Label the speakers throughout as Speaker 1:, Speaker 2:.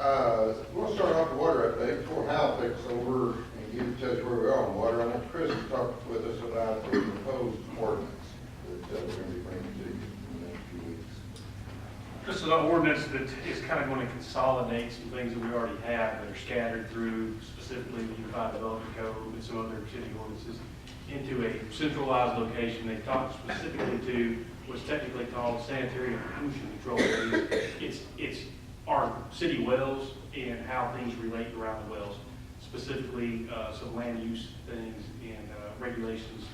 Speaker 1: We'll start off the water update before Hal takes over and tells you where we are on water. I want Chris to talk with us about the proposed ordinance that we're going to be bringing to you in the next few weeks.
Speaker 2: This is an ordinance that is kind of going to consolidate some things that we already have that are scattered through, specifically the Unified Development Code and some other city ordinances, into a centralized location. They talk specifically to what's technically called sanitary and pollution control areas. It's our city wells and how things relate around the wells, specifically some land use things and regulations.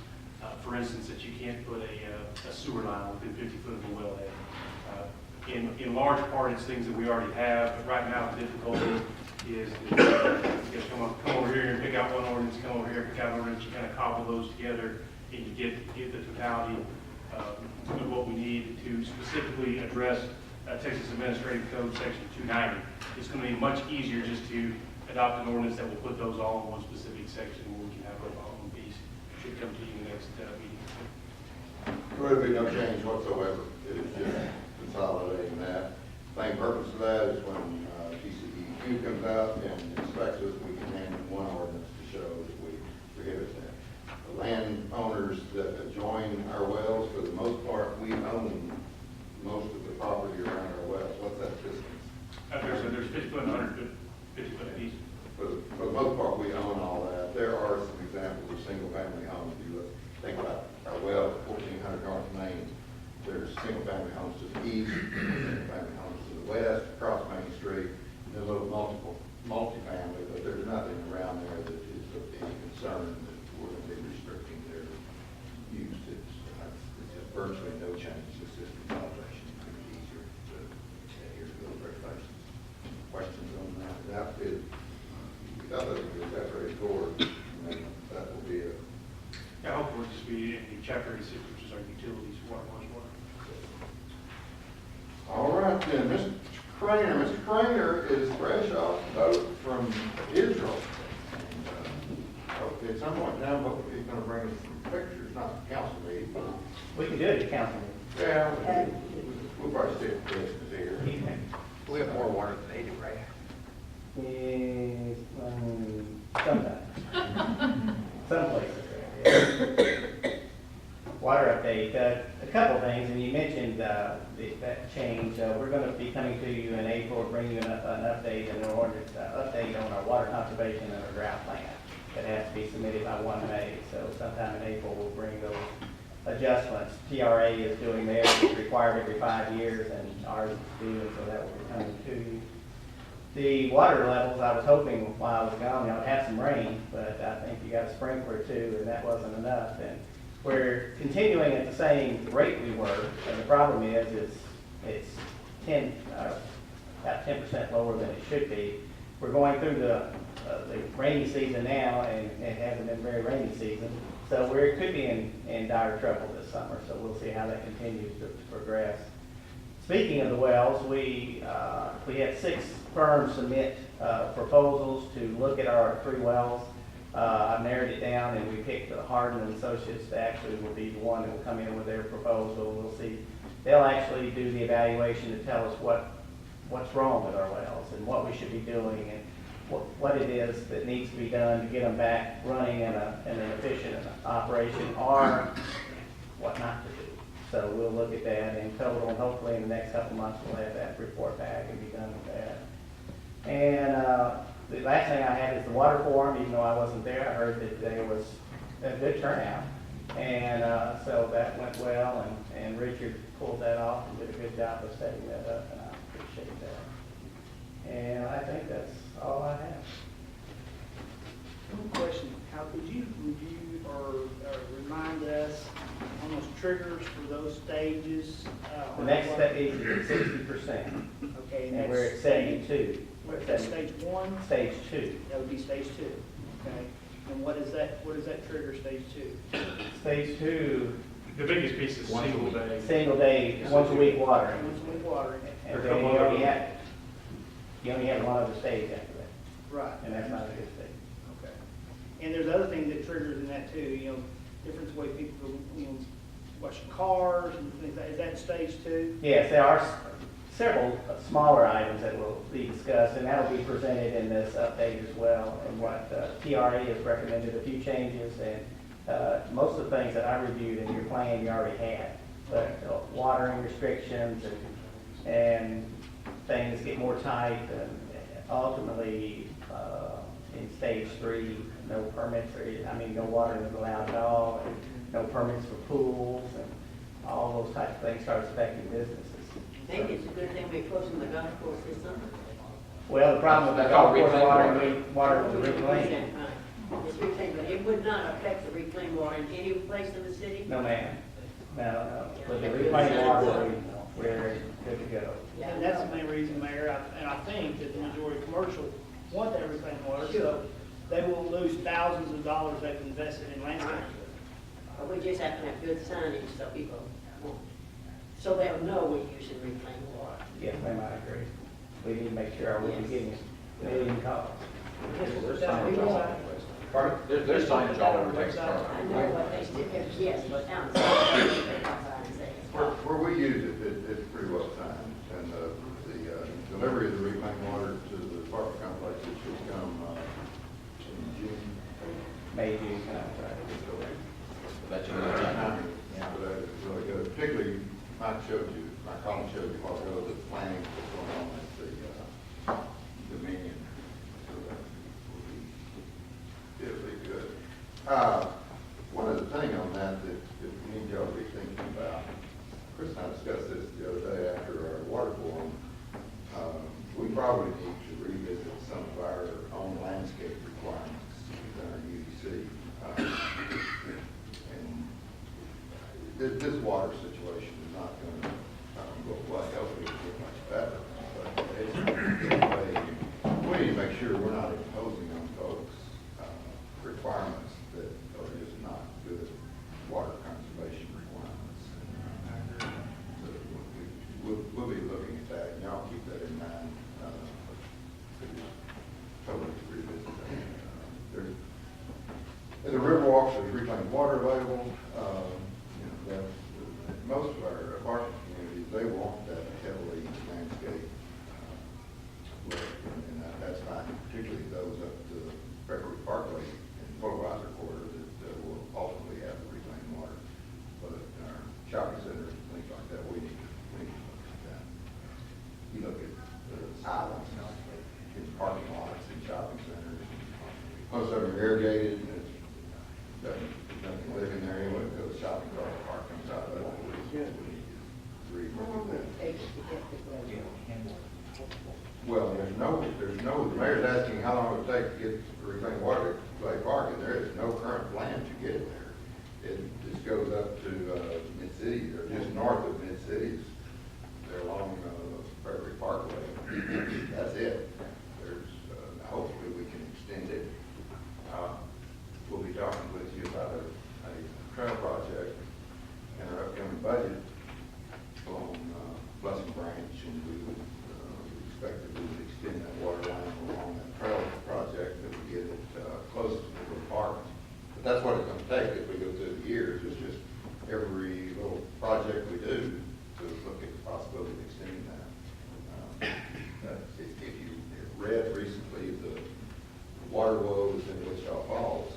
Speaker 2: For instance, that you can't put a sewer line within 50 foot of a wellhead. In large part, it's things that we already have, but right now the difficulty is come over here and pick out one ordinance, come over here and pick out an ordinance, you kind of cobble those together and you get the totality of what we need to specifically address Texas Administrative Code Section 290. It's going to be much easier just to adopt an ordinance that will put those all in one specific section where we can have it all in one piece. Should come to you in the next meeting.
Speaker 1: There will be no change whatsoever. It is just consolidating that. Main purpose of that is when TCEQ comes out and inspects us, we can hand them one ordinance to show that we prohibit that. The landowners that adjoin our wells, for the most part, we own most of the property around our wells. What's that distance?
Speaker 2: There's 50 foot and 100 foot, 50 foot apiece.
Speaker 1: For the most part, we own all that. There are some examples of single-family homes. If you think about our well at 1400 North Main, there's single-family homes to the east, single-family homes to the west, across Main Street, and a little multi-family, but there's nothing around there that is of any concern that we're going to be restricting their use. It's just virtually no change. It's just consolidation. It's going to be easier to adhere to those regulations. Questions on that? That is, that very forward, and then that will be a.
Speaker 2: Yeah, hopefully just be in the chapter 86, which is our utilities, water.
Speaker 1: All right then, Mr. Craner. Mr. Craner is fresh off the boat from Israel. And, at some point now, hopefully he's going to bring us some pictures, not the council meeting.
Speaker 3: We can do it at council meeting.
Speaker 1: Yeah, we'll probably stick to this here.
Speaker 4: We have more water than they do, right?
Speaker 3: Yes, sometimes. Some places. Yeah. Water update, a couple things, and you mentioned that change. We're going to be coming to you in April, bring you an update and an ordinance update on our water conservation and our drought plan that has to be submitted by 1 May. So sometime in April, we'll bring those adjustments. TRA is doing theirs, it's required every 5 years, and ours is due, and so that will be coming to you. The water levels, I was hoping while I was gone, y'all have some rain, but I think you got a sprinkler too, and that wasn't enough. And we're continuing at the same rate we were, and the problem is it's about 10% lower than it should be. We're going through the rainy season now, and it hasn't been very rainy season, so we could be in dire trouble this summer. So we'll see how that continues to progress. Speaking of the wells, we had 6 firms submit proposals to look at our 3 wells. I narrowed it down, and we picked Hardin and Associates that actually will be the one that will come in with their proposal. We'll see. They'll actually do the evaluation to tell us what's wrong with our wells and what we should be doing and what it is that needs to be done to get them back running in an efficient operation, or what not to do. So we'll look at that in total, and hopefully in the next couple months we'll have that report back and be done with that. And the last thing I had is the water forum. Even though I wasn't there, I heard that there was a good turnout. And so that went well, and Richard pulled that off and did a good job of setting that up, and I appreciate that. And I think that's all I have.
Speaker 5: One question, how could you review or remind us on those triggers for those stages?
Speaker 3: The next stage is 60%,
Speaker 5: Okay,
Speaker 3: and we're at 72.
Speaker 5: What's that, stage 1?
Speaker 3: Stage 2.
Speaker 5: That would be stage 2, okay. And what does that trigger stage 2?
Speaker 3: Stage 2,
Speaker 2: The biggest piece is single day.
Speaker 3: single day, once a week watering.
Speaker 5: Once a week watering.
Speaker 3: And then you only have one other stage after that,
Speaker 5: Right.
Speaker 3: and that's not a good stage.
Speaker 5: Okay. And there's other things that triggers in that too, different way people, washing cars and things like that. Is that stage 2?
Speaker 3: Yes, there are several smaller items that will be discussed, and that'll be presented in this update as well. And what TRA has recommended a few changes, and most of the things that I reviewed in your plan you already had. But watering restrictions and things get more tight, and ultimately in stage 3, no permits, no water is allowed at all, and no permits for pools, and all those types of things start affecting businesses.
Speaker 6: Maybe it's a good thing we're closing the golf course this summer.
Speaker 3: Well, the problem with the
Speaker 4: That's
Speaker 3: golf
Speaker 4: all
Speaker 3: course
Speaker 4: reclaimed
Speaker 3: water was reclaimed.
Speaker 6: It's reclaimed, but it would not affect the reclaimed water in any place in the city?
Speaker 3: No, ma'am. No. With the reclaimed water, we're good to go.
Speaker 5: And that's the main reason, Mayor, and I think that the majority of commercial want that reclaimed water, so
Speaker 6: Sure.
Speaker 5: they won't lose thousands of dollars they've invested in landscaping.
Speaker 6: But we just have to have good signage so people won't, so they'll know we're using reclaimed water.
Speaker 3: Yes, ma'am, I agree. We need to make sure we're getting a million calls.
Speaker 4: Pardon? There's signage all over Texas.
Speaker 6: I know what they still have, yes, but outside and say it's not.
Speaker 1: Where we use it, it's pretty well timed, and the delivery of the reclaimed water to the apartment complex should come in June.
Speaker 3: May, June, right.
Speaker 4: That you
Speaker 1: So
Speaker 4: know,
Speaker 1: timing for that is really good, particularly, my colleague showed you a while ago, the planning that's going on at the Dominion. So that will be good. One other thing on that we need y'all to be thinking about, Chris and I discussed this the other day after our water forum. We probably need to revisit some of our own landscape requirements within our UDC. And this water situation is not going to go away. Hopefully it'll get much better. But we need to make sure we're not imposing on folks requirements that are just not good water conservation requirements. So we'll be looking at that, and y'all keep that in mind. Totally revisit that. In the Riverwalks, there's reclaimed water available. Most of our apartment communities, they want that heavily landscaped look, and that's fine, particularly those up to Beverly Parkway and Polarizer Quarter that will ultimately have the reclaimed water. But in our shopping centers and things like that, we need to look at that. You look at the islands in parking lots and shopping centers. Most of them are irrigated, and it's nothing living there anyway, because the shopping cart park comes out of that. Well, the mayor's asking how long it would take to get reclaimed water to Clay Park, and there is no current plan to get it there. It just goes up to Mid-Cities, or just north of Mid-Cities. They're along Beverly Parkway. That's it. Hopefully we can extend it. We'll be talking with you about a trail project in our upcoming budget on Blessing Branch, and we would expect that we would extend that water line along that trail project that would get it close to the park. But that's what it's going to take as we go through the years. It's just every little project we do to look at the possibility of extending that. If you read recently the water woes in Wichita Falls,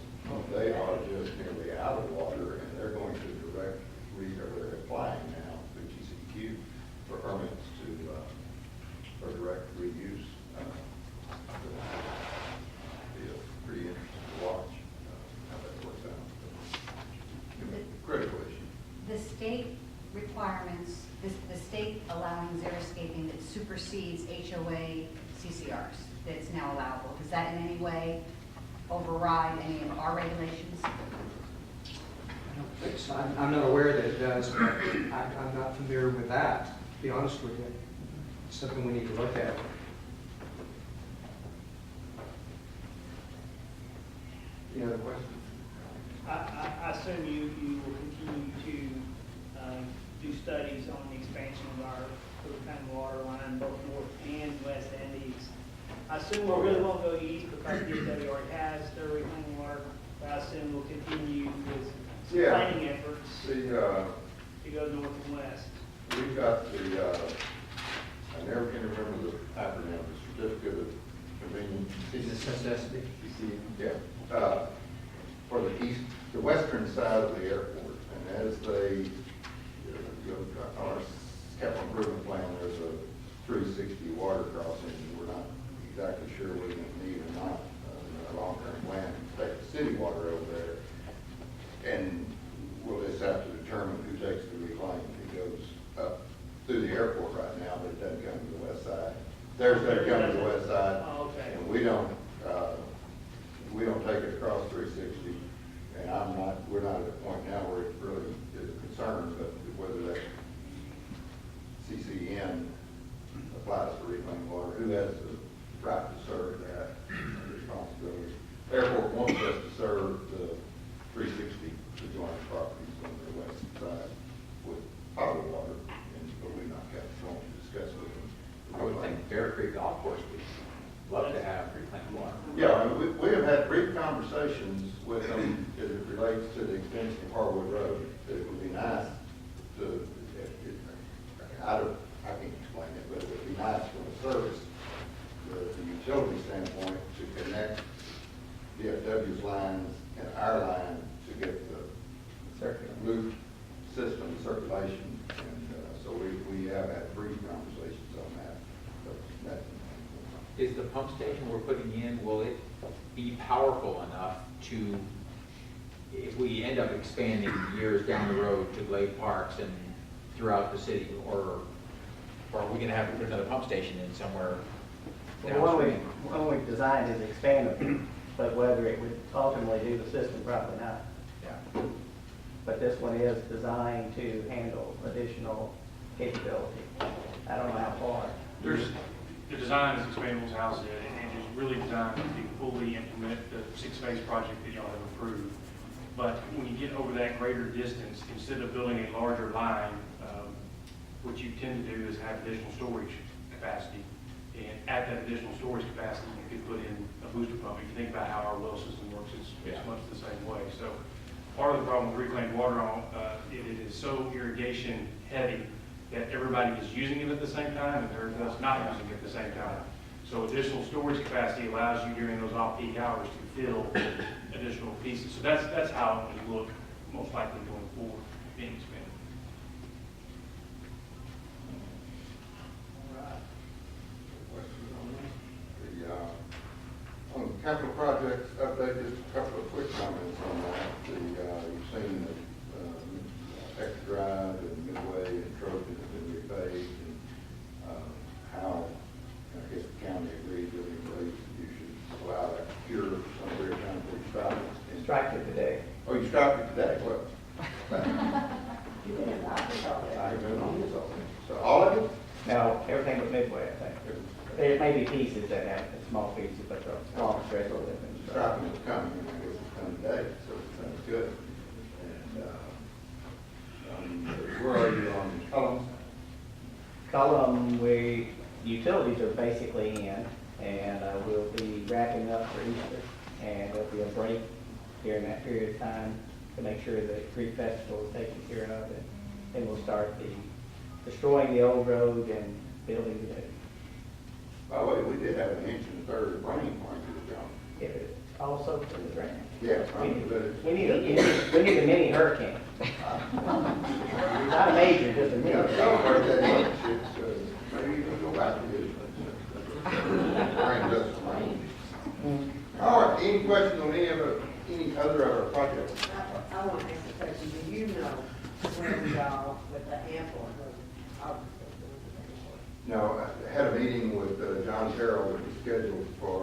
Speaker 1: they are just nearly out of water, and they're going to they're applying now through GCQ for permits for direct reuse. Be pretty interesting to watch how that works out. Critical issue.
Speaker 7: The state requirements, the state allowing xeriscaping that supersedes HOA CCRs that's now allowable, does that in any way override any of our regulations?
Speaker 8: I don't think so. I'm not aware that it does, but I'm not familiar with that, to be honest with you. It's something we need to look at.
Speaker 1: Any other questions?
Speaker 5: I assume you will continue to do studies on the expansion of our reclaimed water line, both north and west and east. I assume we really won't go east because DFW already has their reclaimed water, but I assume we'll continue with some
Speaker 1: Yeah.
Speaker 5: planning efforts to go north and west.
Speaker 1: We've got I never can remember the acronym, the certificate of convenience.
Speaker 8: Necessity.
Speaker 1: Yeah, for the western side of the airport, and as they, our capital improvement plan, there's a 360 water crossing, we're not exactly sure whether we need or not, a long-term plan to take the city water over there. And we'll just have to determine who takes the reclaim. It goes up through the airport right now, but it doesn't come to the west side. Theirs doesn't come to the west side.
Speaker 5: Oh, okay.
Speaker 1: And we don't take it across 360. And we're not at a point now where it really is a concern, but whether that CCN applies for reclaimed water, who has the right to serve that responsibility. Airport wants us to serve the 360 adjoining properties on the west side with potable water, but we're not going to discuss with them.
Speaker 4: I would think Bear Creek Golf Course would love to have reclaimed water.
Speaker 1: Yeah, I mean, we have had brief conversations with them as it relates to the extension of Harwood Road, that it would be nice to, I can't explain it, but it would be nice from a service, the utility standpoint, to connect DFW's lines and our line to get the loop system circulation. And so we have had brief conversations on that. But that's
Speaker 4: Is the pump station we're putting in, will it be powerful enough to, if we end up expanding years down the road to Glade Parks and throughout the city, or are we gonna have to put another pump station in somewhere downstream?
Speaker 3: One we've designed is expandable, but whether it would ultimately do the system, probably not.
Speaker 4: Yeah.
Speaker 3: But this one is designed to handle additional capability. I don't know how far.
Speaker 2: The design is expandable as Hal said, and is really designed to fully implement the 6-phase project that y'all have approved. But when you get over that greater distance, instead of building a larger line, what you tend to do is have additional storage capacity. And at that additional storage capacity, you could put in a booster pump. If you think about how our well system works, it's much the same way. So part of the problem with reclaimed water, it is so irrigation heavy that everybody is using it at the same time, and they're thus not using it at the same time. So additional storage capacity allows you during those off-peak hours to fill additional pieces. So that's how it would look most likely going forward, being expanded.
Speaker 5: All right.
Speaker 1: questions on that? On the capital projects update, just a couple of quick comments on that. You've seen the X Drive and Midway and Trojan have been repaved, and how, I guess the county agreed that you should allow that to cure for some period of time before you stop it.
Speaker 3: Strike it today.
Speaker 1: Oh, you stopped it today? Well,
Speaker 6: You didn't like it all that.
Speaker 1: I've been on this all day. So all of it?
Speaker 3: No, everything but Midway, I think. There may be pieces that have small pieces, but the long stretch will have been.
Speaker 1: Striping is coming, and I guess it's coming today, so that's good. And where are you on Cullum?
Speaker 3: Cullum, utilities are basically in, and we'll be wrapping up for Easter, and there'll be a break during that period of time to make sure that Creek Festival is taken care of, and then we'll start destroying the old road and building the new.
Speaker 1: By the way, we did have an inch and a third of rain going through the county.
Speaker 3: If it also for the drain.
Speaker 1: Yeah,
Speaker 3: We need a mini hurricane. Not a major, just a mini.
Speaker 1: Yeah, celebrate that inch, it's, maybe you can go back to it. Rain does some rain. All right, any questions on any other of our projects?
Speaker 6: I want to ask a question. Do you know where we are with the airport?
Speaker 1: No, I had a meeting with John Carroll that was scheduled for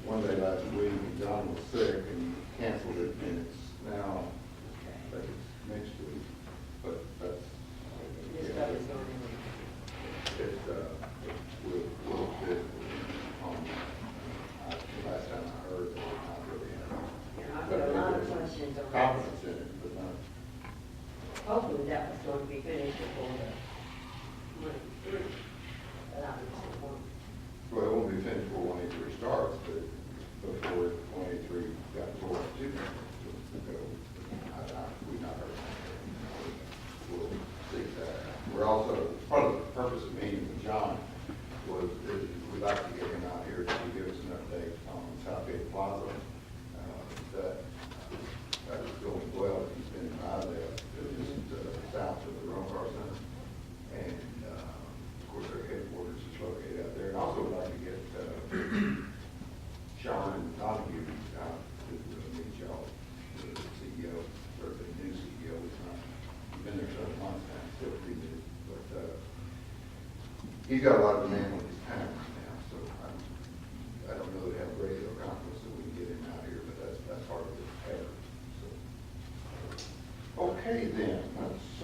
Speaker 1: one day last week, and John was sick and canceled it, and it's now, I think it's next week, but that's.
Speaker 6: This stuff is going in.
Speaker 1: We'll fit on, the last time I heard, that we're not really having.
Speaker 6: And I've got a lot of questions on that.
Speaker 1: Confidence in it, but not.
Speaker 6: Hopefully that was going to be finished before the money through. But I was disappointed.
Speaker 1: Well, it won't be finished before 183 starts, but before 183 got forward to go. We've not heard. We'll see that. We're also, part of the purpose of meeting with John got a lot of demand on these cameras now, so I don't know that have radio conference that we can get him out here, but that's part of the effort, so. Okay then, let's,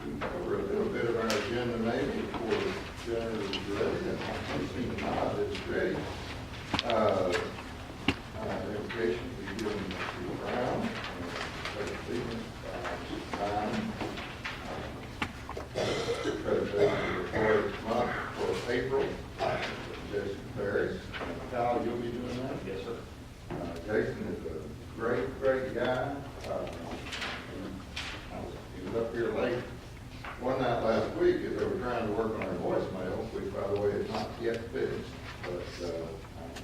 Speaker 1: we can cover a little bit of our agenda maybe before Jennifer is ready, and I'm seeing Todd is ready. Education, we give them to Brown, and Stevens, presentation report month for April, Jason Ferris. Kyle, you'll be doing that?
Speaker 2: Yes, sir.
Speaker 1: Jason is a great guy. He was up here late one night last week as they were trying to work on our voicemail, which by the way is not yet fixed. But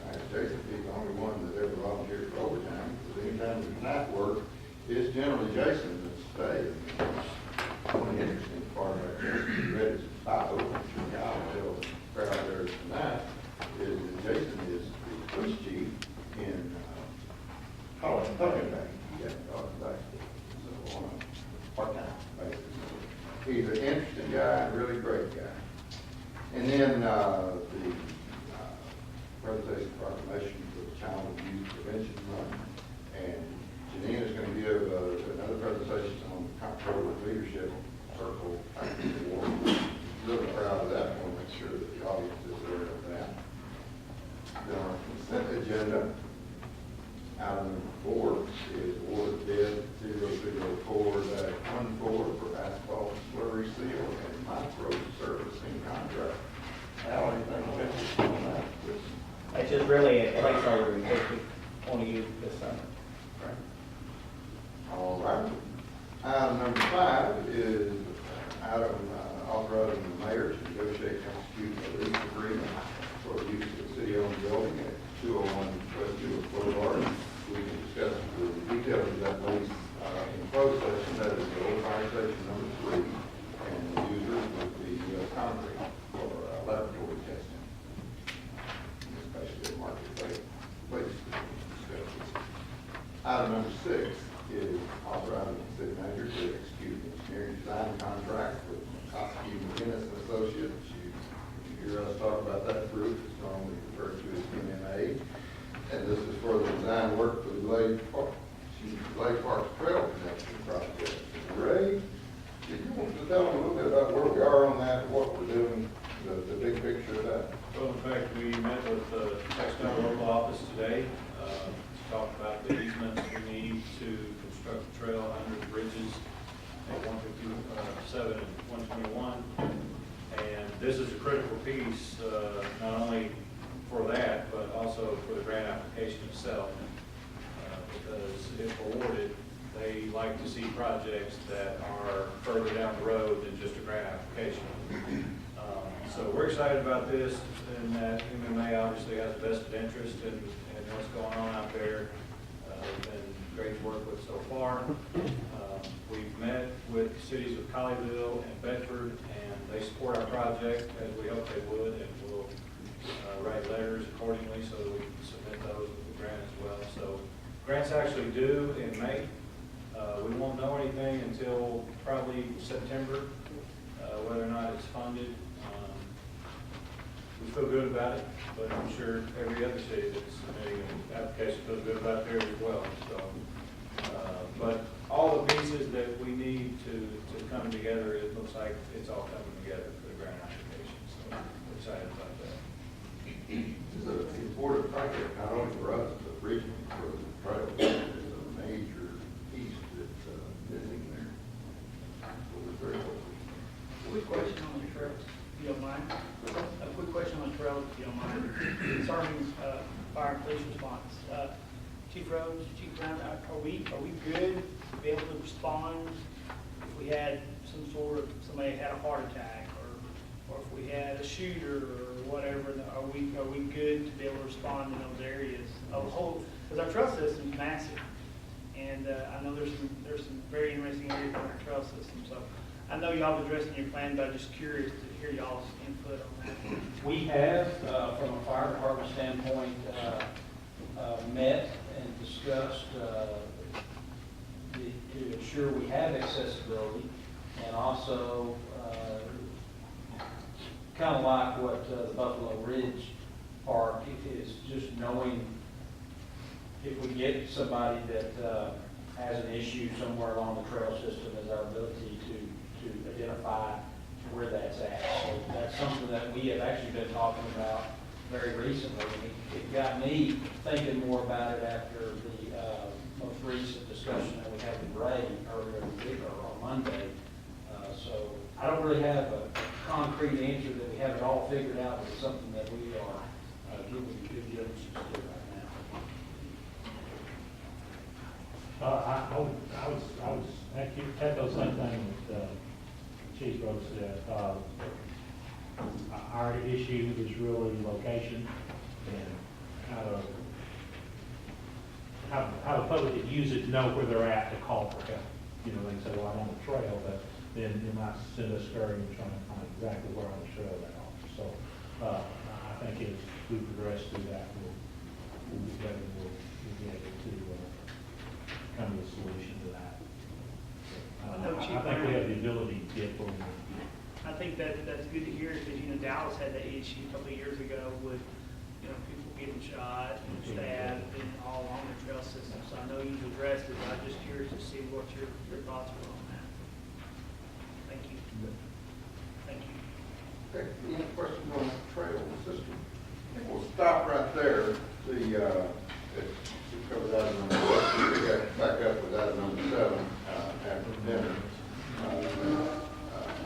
Speaker 1: I asked Jason if he's the only one that ever volunteered for overtime, because anytime there's night work, it's generally Jason that stays. One interesting part of that, Jason read his bio, I'm sure Kyle will tell the crowd there tonight, is that Jason is the police chief in College Bank. Yeah, College Bank. So on a part-time basis. He's an interesting guy, a really great guy. And then the presentation proclamation for the Child Abuse Prevention Month. And Janine is going to give another presentation on the comptroller leadership circle award. Really proud of that. I want to make sure that the audience is aware of that. Then our consent agenda, item number 4 is award bid 0004-14 for asphalt slurry seal and micro servicing contract. Al, anything to on that?
Speaker 3: It's just really a placeholder in case we want to use it this summer.
Speaker 1: All right. Item number 5 is item authorizing the mayor to negotiate and execute a lease agreement for the use of the city-owned building at 201 West Jewett Boulevard. We can discuss the details of that lease in closed session. That is the old fire station number 3, and the users would be concrete for laboratory testing. Especially at marketplace. Item number 6 is authorizing the city manager to execute an engineering design contract with Koski McGinnis and Associates. You hear us talk about that group, it's normally referred to as MMA. And this is for the design work for the Glade Park Trail Connection Project. Ray, did you want to tell them a little bit about where we are on that, what we're doing, the big picture of that?
Speaker 9: Well, in fact, we met with the textile local office today to talk about the easements we need to construct the trail under the bridges at 157 and 121. And this is a critical piece, not only for that, but also for the grant application itself. Because if awarded, they like to see projects that are further down the road than just a grant application. So we're excited about this, and that MMA obviously has a vested interest in what's going on out there. It's been great to work with so far. We've met with cities of Colleyville and Bedford, and they support our project as we hope they would, and we'll write letters accordingly so that we can submit those with the grant as well. So grant's actually due in May. We won't know anything until probably September, whether or not it's funded. We feel good about it, but I'm sure every other city that's submitting an application feels good about theirs as well. So, but all the pieces that we need to come together, it looks like it's all coming together for the grant application. So we're excited about that.
Speaker 1: This is an important project, not only for us, but regionally for the trail. It's a major piece that's missing there. So we're very hopeful.
Speaker 5: Quick question on the trails, if you don't mind. A quick question on the trails, if you don't mind. Concerning fire and police response. Chief Rhodes, Chief Brown, are we good to be able to respond if we had some sort of, somebody had a heart attack, or if we had a shooter or whatever? Are we good to be able to respond in those areas of whole? Because our trail system is massive, and I know there's some very interesting areas in our trail system. So I know y'all have addressed in your plan, but I'm just curious to hear y'all's input on that.
Speaker 10: We have, from a fire department standpoint, met and discussed to ensure we have accessibility, and also kind of like what the Buffalo Ridge Park is, just knowing if we get somebody that has an issue somewhere along the trail system, is our ability to identify where that's at. So that's something that we have actually been talking about very recently. And it got me thinking more about it after the most recent discussion that we had with Ray earlier in the week, or on Monday. So I don't really have a concrete answer that we have it all figured out, but it's something that we are giving due diligence to right now.
Speaker 11: I was echo the same thing that Chief Rose said. Our issue is really location and how the public that use it know where they're at to call for help. You know, they can say, well, I'm on the trail, but then you might send us scurrying trying to find exactly where on the trail they are. So I think as we progress through that, we'll be able to come to a solution to that. I think we have the ability to get where we need to get.
Speaker 5: I think that's good to hear, because, Dallas had that issue a couple of years ago with, people getting shot and stabbed and all along the trail system. So I know you've addressed it, but I'm just curious to see what your thoughts were on that. Thank you. Thank you.
Speaker 1: Okay, any questions on the trail system? I think we'll stop right there. We covered item number 6. We got back up with item number 7 after dinner.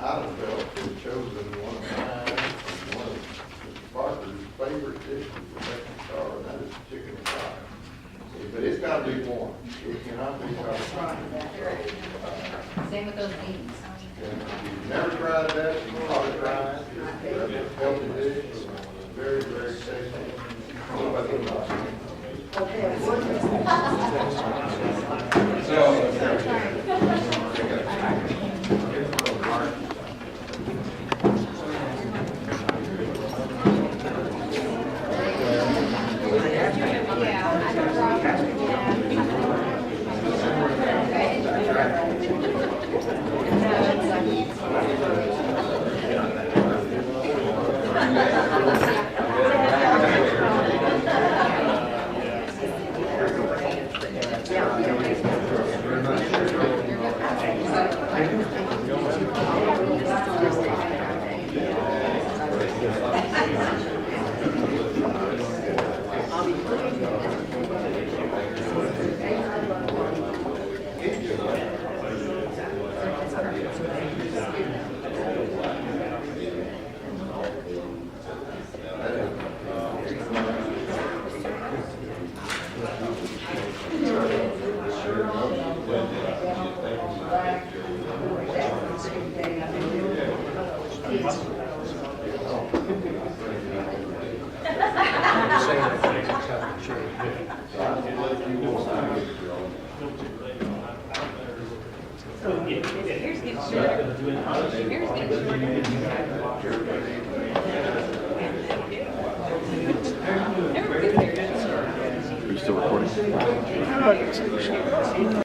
Speaker 1: Item belt was chosen one of Mr. Parker's favorite dishes for making star, and that is chicken and fry. But it's got to be warm. It cannot be hot.
Speaker 7: Same with those beans.
Speaker 1: If you've never tried that, you can probably try it. It's a healthy dish, very, very tasty.
Speaker 12: Are you still recording?